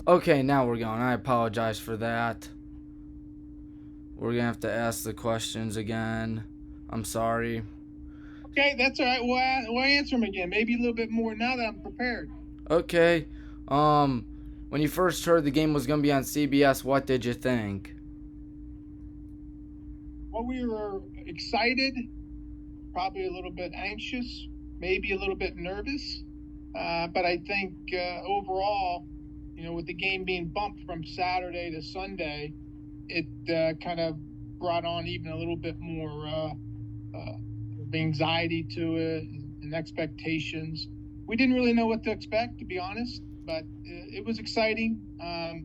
Okay, now we're going. I apologize for that. We're gonna have to ask the questions again. I'm sorry. Okay, that's all right. We'll answer them again. Maybe a little bit more now that I'm prepared. Okay. Um, when you first heard the game was gonna be on CBS, what did you think? Well, we were excited, probably a little bit anxious, maybe a little bit nervous. But I think overall, with the game being bumped from Saturday to Sunday, it kind of brought on even a little bit more anxiety to it and expectations. We didn't really know what to expect, to be honest, but it was exciting. I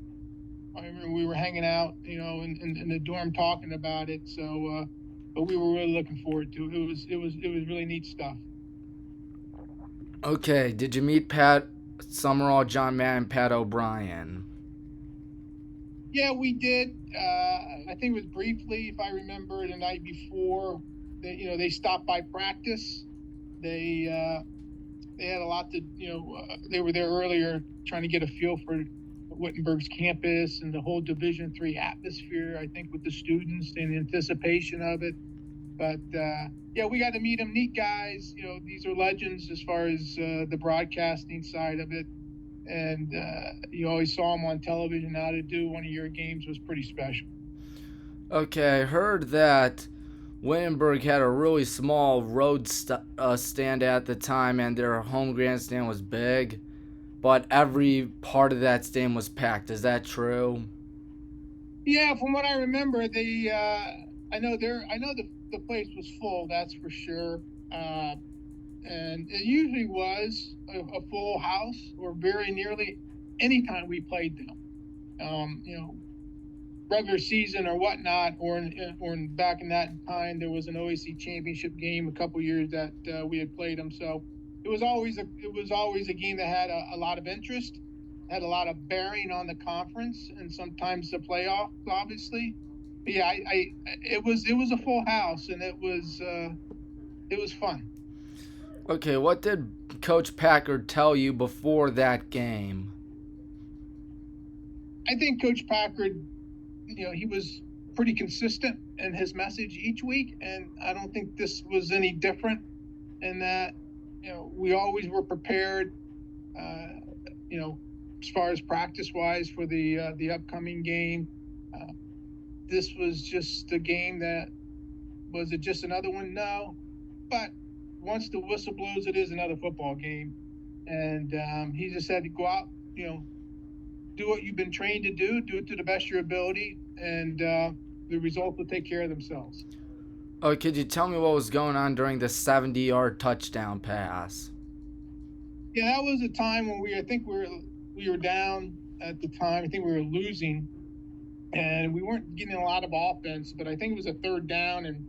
remember we were hanging out, in the dorm talking about it. But we were really looking forward to it. It was really neat stuff. Okay, did you meet Pat Summerall, John Madden, Pat O'Brien? Yeah, we did. I think it was briefly, if I remember, the night before. They stopped by practice. They had a lot to, they were there earlier trying to get a feel for Wittenberg's campus and the whole Division III atmosphere. I think with the students and anticipation of it. But yeah, we got to meet them. Neat guys. These are legends as far as the broadcasting side of it. And you always saw them on television. Now to do one of your games was pretty special. Okay, I heard that Wittenberg had a really small road stand at the time, and their home grandstand was big, but every part of that stand was packed. Is that true? Yeah, from what I remember, I know the place was full. That's for sure. Uh, and it usually was a full house or very nearly anytime we played them. Um, you know, Regular season or whatnot, back in that time, there was an OAC championship game a couple years that we had played them. So it was always a game that had a lot of interest, had a lot of bearing on the conference and sometimes the playoffs, obviously. But yeah, it was a full house and it was fun. Okay, what did Coach Packard tell you before that game? I think Coach Packard, he was pretty consistent in his message each week, and I don't think this was any different in that. We always were prepared. Uh, you know, as far as practice wise for the upcoming game, uh, this was just a game that was it just another one? No, but once the whistle blows, it is another football game, and he just had to go out. Do what you've been trained to do it to the best of your ability, and the results will take care of themselves. Oh, could you tell me what was going on during the 70-yard touchdown pass? Yeah, that was a time when I think we were down at the time. I think we were losing, and we weren't getting a lot of offense. But I think it was a third down, and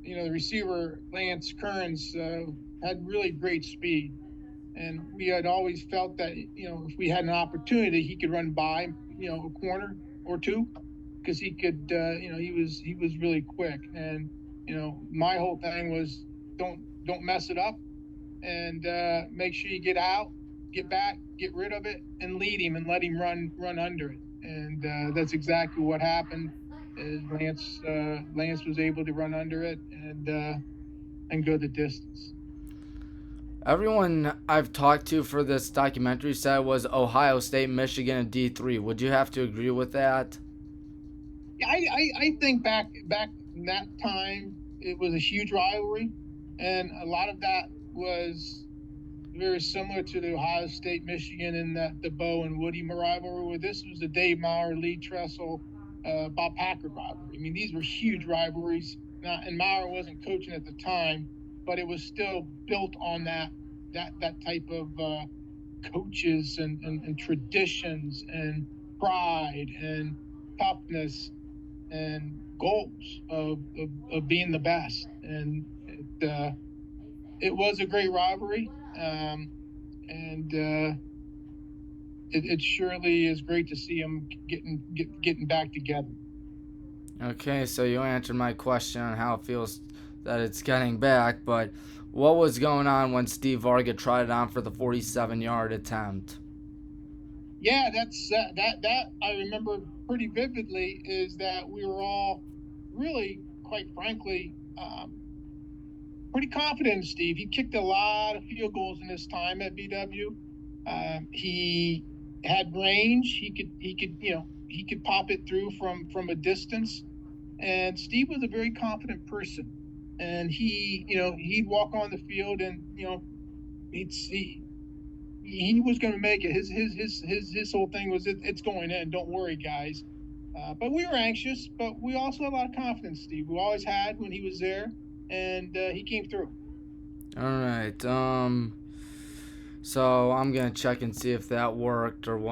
the receiver Lance Kearns had really great speed, and we had always felt that if we had an opportunity, he could run by a corner or two because he could. He was really quick, and my whole thing was don't mess it up and make sure you get out, get back, get rid of it, and lead him and let him run under it. And that's exactly what happened. Is Lance was able to run under it and go the distance. Everyone I've talked to for this documentary said it was Ohio State, Michigan, and D3. Would you have to agree with that? Yeah, I think back in that time it was a huge rivalry, and a lot of that was very similar to the Ohio State Michigan and the Bo and Woody rivalry. Where this was the Dave Maurer, Lee Tressel, Bob Packard rivalry. I mean, these were huge rivalries. Now, and Maurer wasn't coaching at the time, but it was still built on that type of coaches and traditions and pride and toughness and goals of being the best. And it was a great rivalry. And it surely is great to see them getting back together. Okay, so you answered my question on how it feels that it's getting back, but what was going on when Steve Varga tried it on for the 47-yard attempt? Yeah, that I remember pretty vividly. Is that we were all really, quite frankly, pretty confident in Steve. He kicked a lot of field goals in his time at BW. He had range. He could pop it through from a distance. And Steve was a very confident person. And he'd walk on the field, and he was going to make it. His whole thing was, it's going in. Don't worry, guys. But we were anxious, but we also had a lot of confidence. Steve, we always had when he was there, and he came through. All right. So I'm gonna check and see if that worked or what.